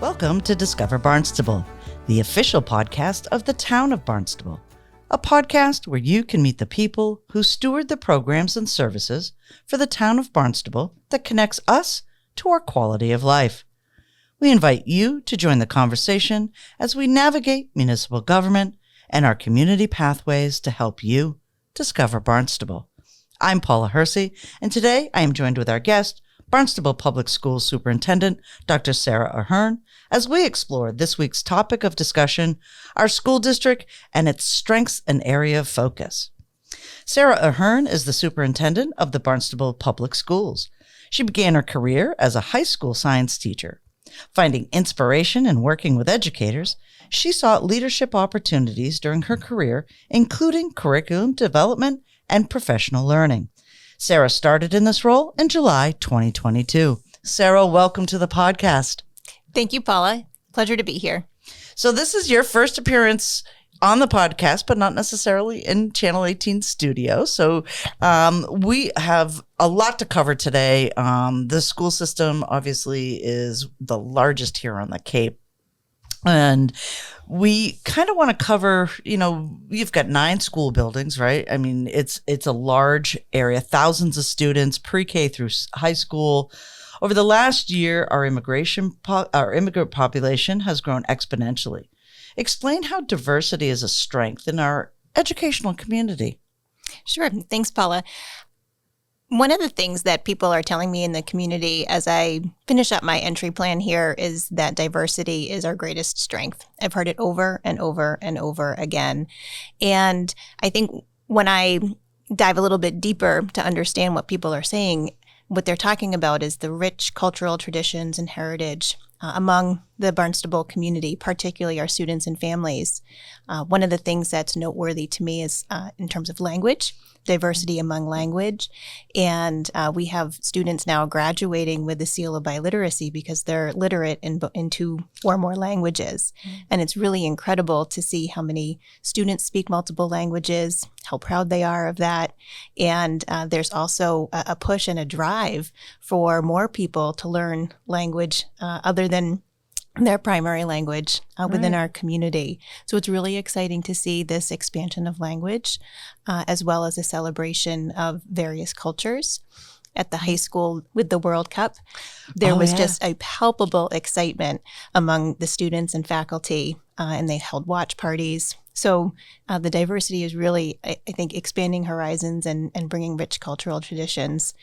Welcome to Discover Barnstable, the official podcast of the town of Barnstable. A podcast where you can meet the people who steward the programs and services for the town of Barnstable that connects us to our quality of life. We invite you to join the conversation as we navigate municipal government and our community pathways to help you discover Barnstable. I'm Paula Hersey, and today I am joined with our guest, Barnstable Public Schools Superintendent Dr. Sara Ahern, as we explore this week's topic of discussion, our school district and its strengths and area of focus. Sara Ahern is the superintendent of the Barnstable Public Schools. She began her career as a high school science teacher. Finding inspiration in working with educators, she sought leadership opportunities during her career, including curriculum development and professional learning. Sara started in this role in July 2022. Sara, welcome to the podcast. Thank you, Paula. Pleasure to be here. So this is your first appearance on the podcast, but not necessarily in Channel 18 studio. So we have a lot to cover today. The school system obviously is the largest here on the Cape. And we kind of want to cover, you've got 9 school buildings, right? I mean, it's a large area, thousands of students, pre-K through high school. Over the last year, our immigrant population has grown exponentially. Explain how diversity is a strength in our educational community. Sure. Thanks, Paula. One of the things that people are telling me in the community as I finish up my entry plan here is that diversity is our greatest strength. I've heard it over and over and over again. And I think when I dive a little bit deeper to understand what people are saying, what they're talking about is the rich cultural traditions and heritage among the Barnstable community, particularly our students and families. One of the things that's noteworthy to me is in terms of language, diversity among language. And we have students now graduating with the seal of biliteracy because they're literate in 2 or more languages. Mm-hmm. And it's really incredible to see how many students speak multiple languages, how proud they are of that. And there's also a push and a drive for more people to learn language other than their primary language within our community. So it's really exciting to see this expansion of language as well as a celebration of various cultures. At the high school with the World Cup, there was just a palpable excitement among the students and faculty, and they held watch parties. So the diversity is really, I think, expanding horizons and bringing rich cultural traditions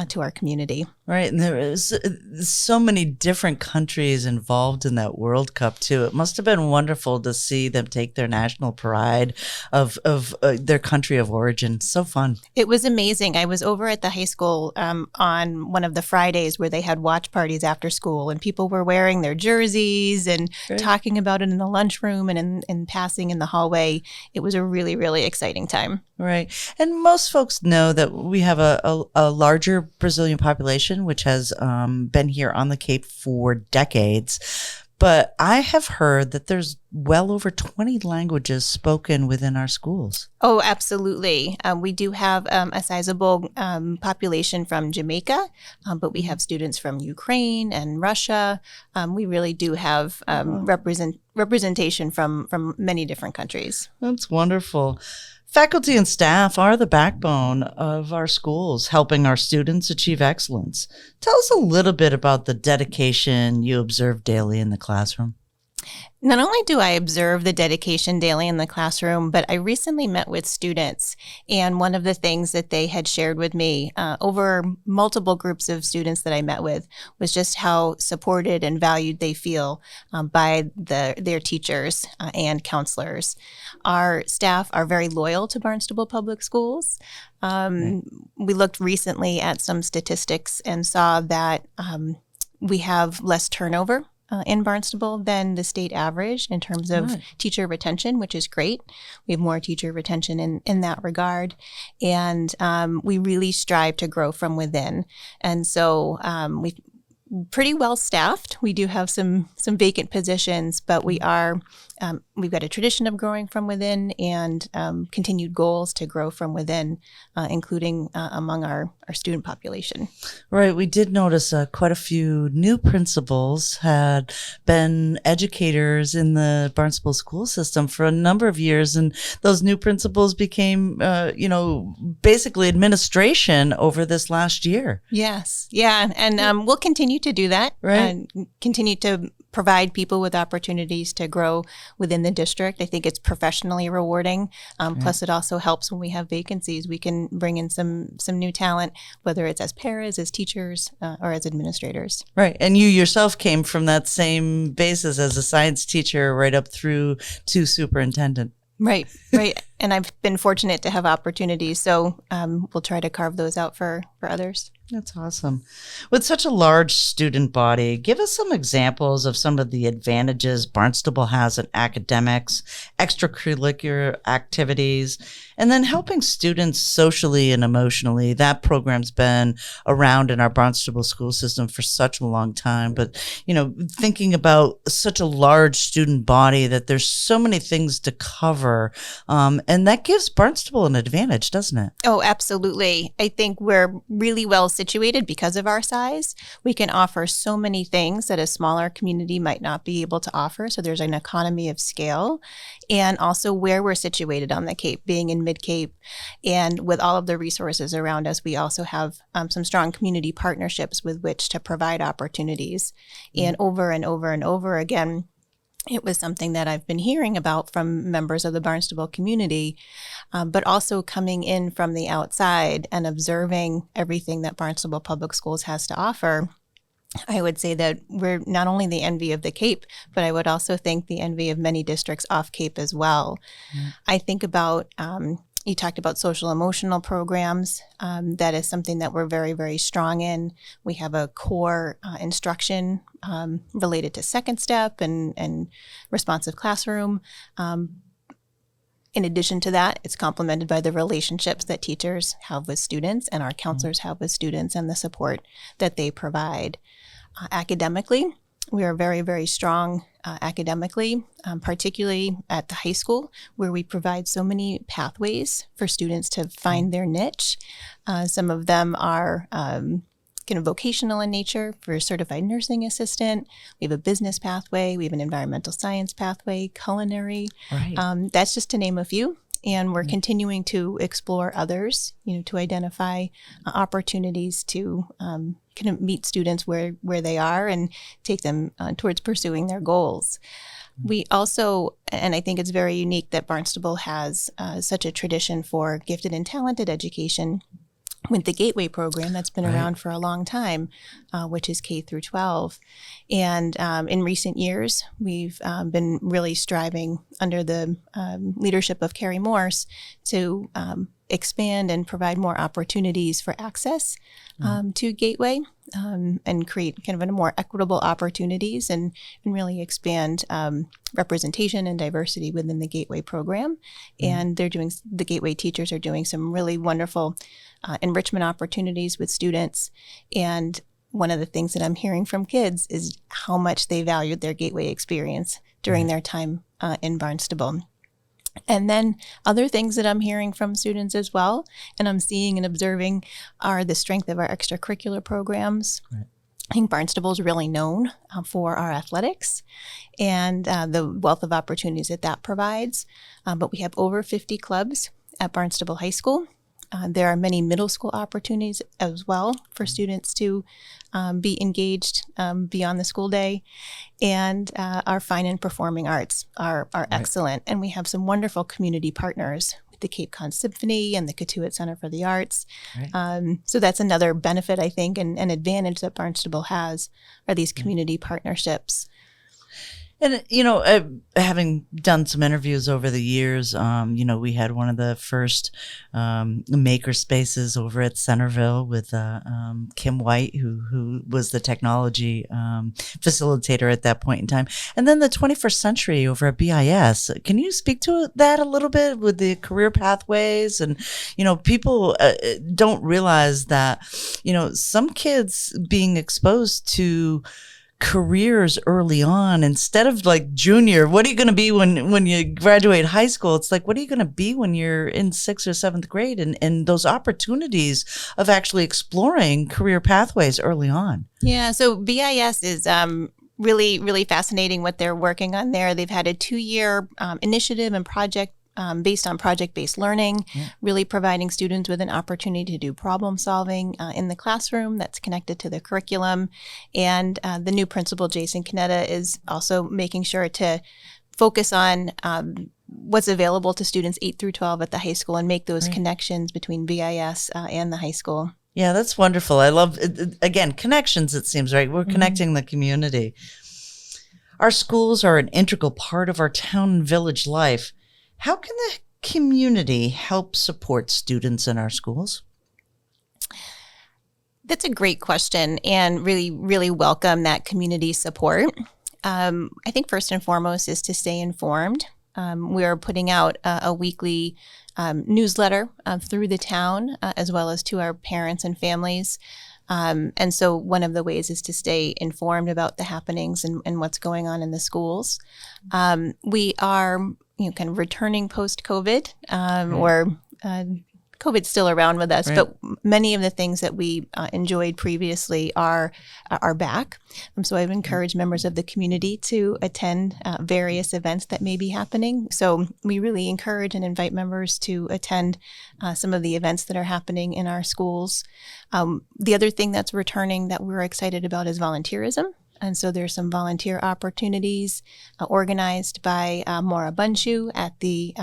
to our community. Right. And there is so many different countries involved in that World Cup, too. It must have been wonderful to see them take their national pride of their country of origin. So fun. It was amazing. I was over at the high school on one of the Fridays where they had watch parties after school, and people were wearing their jerseys and talking about it in the lunchroom and in passing in the hallway. It was a really, really exciting time. Right. And most folks know that we have a larger Brazilian population, which has been here on the Cape for decades. But I have heard that there's well over 20 languages spoken within our schools. Oh, absolutely. We do have a sizable population from Jamaica, but we have students from Ukraine and Russia. We really do have representation from many different countries. That's wonderful. Faculty and staff are the backbone of our schools, helping our students achieve excellence. Tell us a little bit about the dedication you observe daily in the classroom. Not only do I observe the dedication daily in the classroom, but I recently met with students, and one of the things that they had shared with me over multiple groups of students that I met with was just how supported and valued they feel by their teachers and counselors. Our staff are very loyal to Barnstable Public Schools. We looked recently at some statistics and saw that we have less turnover in Barnstable than the state average in terms of teacher retention, which is great. We have more teacher retention in that regard. And we really strive to grow from within. And so pretty well staffed. We do have some vacant positions, but we've got a tradition of growing from within and continued goals to grow from within, including among our student population. Right. We did notice quite a few new principals had been educators in the Barnstable school system for a number of years. And those new principals became, basically administration over this last year. Yes. Yeah. And we'll continue to do that. Right. And continue to provide people with opportunities to grow within the district. I think it's professionally rewarding. Plus, it also helps when we have vacancies. We can bring in some new talent, whether it's as paras, as teachers, or as administrators. Right. And you yourself came from that same basis as a science teacher right up through to superintendent. Right. And I've been fortunate to have opportunities. So we'll try to carve those out for others. That's awesome. With such a large student body, give us some examples of some of the advantages Barnstable has in academics, extracurricular activities, and then helping students socially and emotionally. That program's been around in our Barnstable school system for such a long time. But, thinking about such a large student body, that there's so many things to cover. And that gives Barnstable an advantage, doesn't it? Oh, absolutely. I think we're really well situated because of our size. We can offer so many things that a smaller community might not be able to offer. So there's an economy of scale, and also where we're situated on the Cape, being in Mid-Cape, and with all of the resources around us, we also have some strong community partnerships with which to provide opportunities. And over and over and over again, it was something that I've been hearing about from members of the Barnstable community, but also coming in from the outside and observing everything that Barnstable Public Schools has to offer. I would say that we're not only the envy of the Cape, but I would also think the envy of many districts off Cape as well. I think about you talked about social emotional programs. That is something that we're very, very strong in. We have a core instruction related to second step and responsive classroom. In addition to that, it's complemented by the relationships that teachers have with students and our counselors have with students and the support that they provide. Academically, we are very, very strong academically, particularly at the high school, where we provide so many pathways for students to find their niche. Some of them are kind of vocational in nature for a certified nursing assistant. We have a business pathway. We have an environmental science pathway, culinary. Right. That's just to name a few. And we're continuing to explore others, to identify opportunities to kind of meet students where they are and take them towards pursuing their goals. We also, and I think it's very unique that Barnstable has such a tradition for gifted and talented education with the Gateway program that's been around for a long time, which is K through 12. And in recent years, we've been really striving under the leadership of Carrie Morse to expand and provide more opportunities for access to Gateway and create kind of a more equitable opportunities and really expand representation and diversity within the Gateway program. And the Gateway teachers are doing some really wonderful enrichment opportunities with students. And one of the things that I'm hearing from kids is how much they valued their Gateway experience during their time in Barnstable. And then other things that I'm hearing from students as well, and I'm seeing and observing, are the strength of our extracurricular programs. Right. I think Barnstable is really known for our athletics and the wealth of opportunities that provides. But we have over 50 clubs at Barnstable High School. There are many middle school opportunities as well for students to be engaged beyond the school day. And our fine and performing arts are excellent. And we have some wonderful community partners with the Cape Cod Symphony and the Cotuit Center for the Arts. Right. So that's another benefit, I think, and an advantage that Barnstable has are these community partnerships. And, having done some interviews over the years, we had one of the first maker spaces over at Centerville with Kim White, who was the technology facilitator at that point in time. And then the 21st Century over at BIS. Can you speak to that a little bit with the career pathways? And, people don't realize that, some kids being exposed to careers early on instead of like junior. What are you going to be when you graduate high school? It's like, what are you going to be when you're in 6th or 7th grade? And those opportunities of actually exploring career pathways early on. Yeah. So BIS is really, really fascinating what they're working on there. They've had a 2-year initiative and project based on project-based learning, really providing students with an opportunity to do problem solving in the classroom that's connected to the curriculum. And the new principal, Jason Canetta, is also making sure to focus on what's available to students 8 through 12 at the high school and make those connections between BIS and the high school. Yeah, that's wonderful. I love, again, connections, it seems, right? We're connecting the community. Our schools are an integral part of our town and village life. How can the community help support students in our schools? That's a great question, and really, really welcome that community support. I think first and foremost is to stay informed. We are putting out a weekly newsletter through the town, as well as to our parents and families. And so one of the ways is to stay informed about the happenings and what's going on in the schools. We are kind of returning post-COVID, or COVID's still around with us, but many of the things that we enjoyed previously are back. So I've encouraged members of the community to attend various events that may be happening. So we really encourage and invite members to attend some of the events that are happening in our schools. The other thing that's returning that we're excited about is volunteerism. And so there's some volunteer opportunities organized by Maura Bunshu at the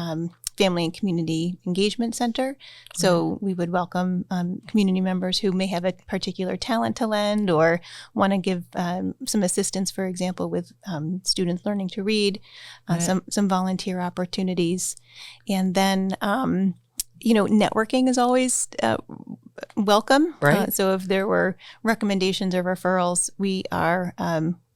Family and Community Engagement Center. So we would welcome community members who may have a particular talent to lend or want to give some assistance, for example, with students learning to read, some volunteer opportunities. And then, networking is always welcome. So if there were recommendations or referrals, we are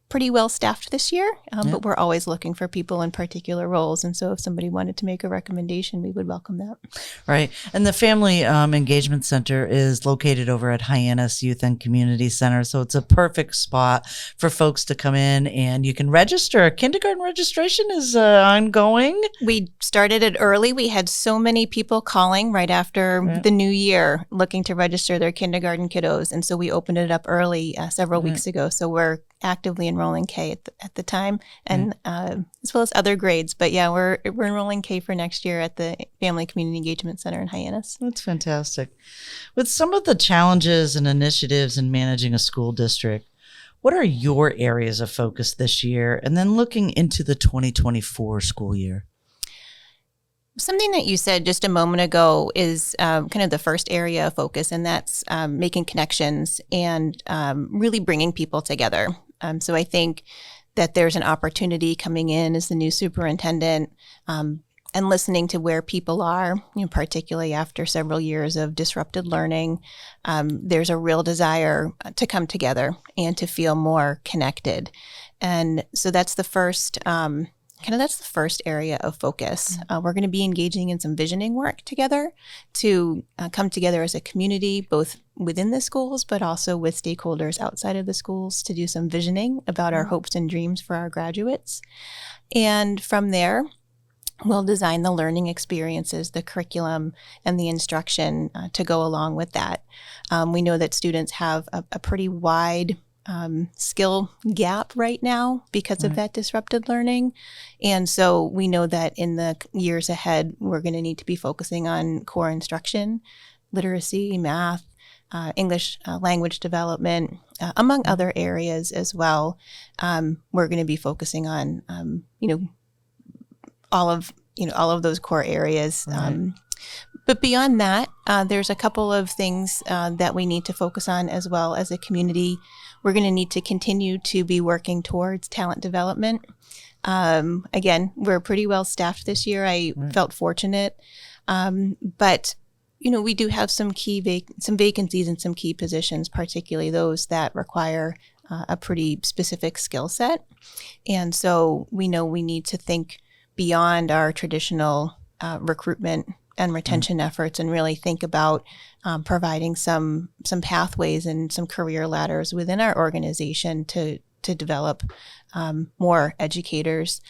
pretty well staffed this year, but we're always looking for people in particular roles. And so if somebody wanted to make a recommendation, we would welcome that. Right. And the Family Engagement Center is located over at Hyannis Youth and Community Center. So it's a perfect spot for folks to come in, and you can register. Kindergarten registration is ongoing. We started it early. We had so many people calling right after the new year looking to register their kindergarten kiddos. And so we opened it up early several weeks ago. So we're actively enrolling K at the time, and as well as other grades. But yeah, we're enrolling K for next year at the Family Community Engagement Center in Hyannis. That's fantastic. With some of the challenges and initiatives in managing a school district, what are your areas of focus this year? And then looking into the 2024 school year? Something that you said just a moment ago is kind of the first area of focus, and that's making connections and really bringing people together. So I think that there's an opportunity coming in as the new superintendent and listening to where people are, particularly after several years of disrupted learning. There's a real desire to come together and to feel more connected. And so that's the first area of focus. We're going to be engaging in some visioning work together to come together as a community, both within the schools, but also with stakeholders outside of the schools to do some visioning about our hopes and dreams for our graduates. And from there, we'll design the learning experiences, the curriculum, and the instruction to go along with that. We know that students have a pretty wide skill gap right now because of that disrupted learning. And so we know that in the years ahead, we're going to need to be focusing on core instruction, literacy, math, English language development, among other areas as well. We're going to be focusing on, all of those core areas. But beyond that, there's a couple of things that we need to focus on as well as a community. We're going to need to continue to be working towards talent development. Again, we're pretty well staffed this year. I felt fortunate. But we do have some some vacancies in some key positions, particularly those that require a pretty specific skill set. And so we know we need to think beyond our traditional recruitment and retention efforts and really think about providing some pathways and some career ladders within our organization to develop more educators,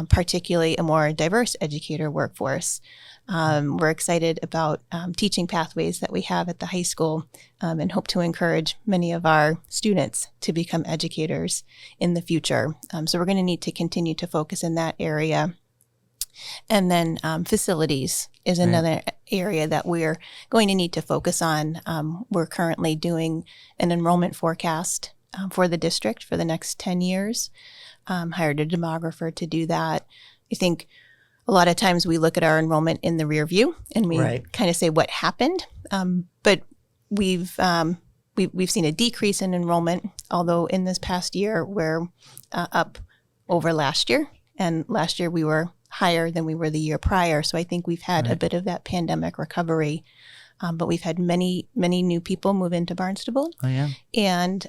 particularly a more diverse educator workforce. We're excited about teaching pathways that we have at the high school and hope to encourage many of our students to become educators in the future. So we're going to need to continue to focus in that area. And then facilities is another area that we're going to need to focus on. We're currently doing an enrollment forecast for the district for the next 10 years. Hired a demographer to do that. I think a lot of times we look at our enrollment in the rear view and we kind of say what happened. But we've seen a decrease in enrollment, although in this past year we're up over last year. And last year we were higher than we were the year prior. So I think we've had a bit of that pandemic recovery. But we've had many, many new people move into Barnstable. Oh, yeah. And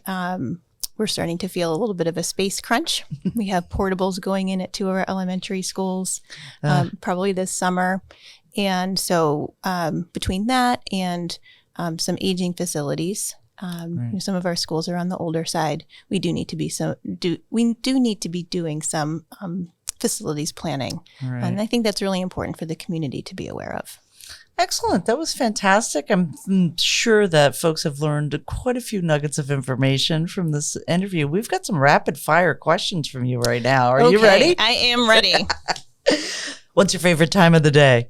we're starting to feel a little bit of a space crunch. We have portables going in at 2 of our elementary schools, probably this summer. And so between that and some aging facilities, some of our schools are on the older side. We do need to be doing some facilities planning. Right. And I think that's really important for the community to be aware of. Excellent. That was fantastic. I'm sure that folks have learned quite a few nuggets of information from this interview. We've got some rapid fire questions from you right now. Are you ready? I am ready. What's your favorite time of the day?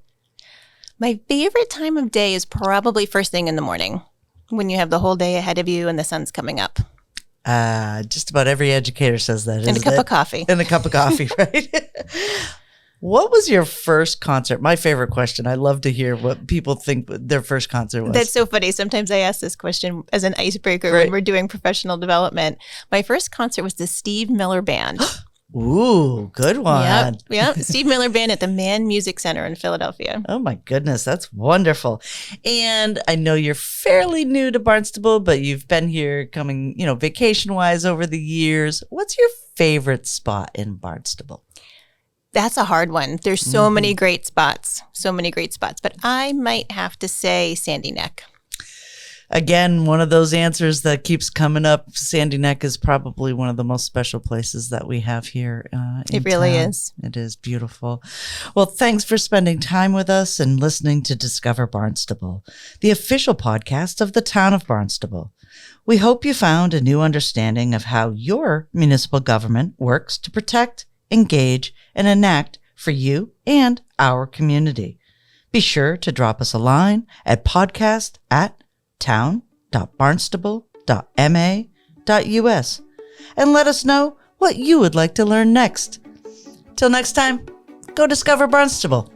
My favorite time of day is probably first thing in the morning when you have the whole day ahead of you and the sun's coming up. Just about every educator says that. And a cup of coffee. And a cup of coffee, right? What was your first concert? My favorite question. I love to hear what people think their first concert was. That's so funny. Sometimes I ask this question as an icebreaker when we're doing professional development. My first concert was the Steve Miller Band. Ooh, good one. Yep. Steve Miller Band at the Mann Music Center in Philadelphia. Oh my goodness, that's wonderful. And I know you're fairly new to Barnstable, but you've been here coming, vacation-wise over the years. What's your favorite spot in Barnstable? That's a hard one. There's so many great spots, but I might have to say Sandy Neck. Again, one of those answers that keeps coming up. Sandy Neck is probably one of the most special places that we have here in It really town. is. It is beautiful. Well, thanks for spending time with us and listening to Discover Barnstable, the official podcast of the town of Barnstable. We hope you found a new understanding of how your municipal government works to protect, engage, and enact for you and our community. Be sure to drop us a line at podcast@town.barnstable.ma.us and let us know what you would like to learn next. Till next time, go discover Barnstable.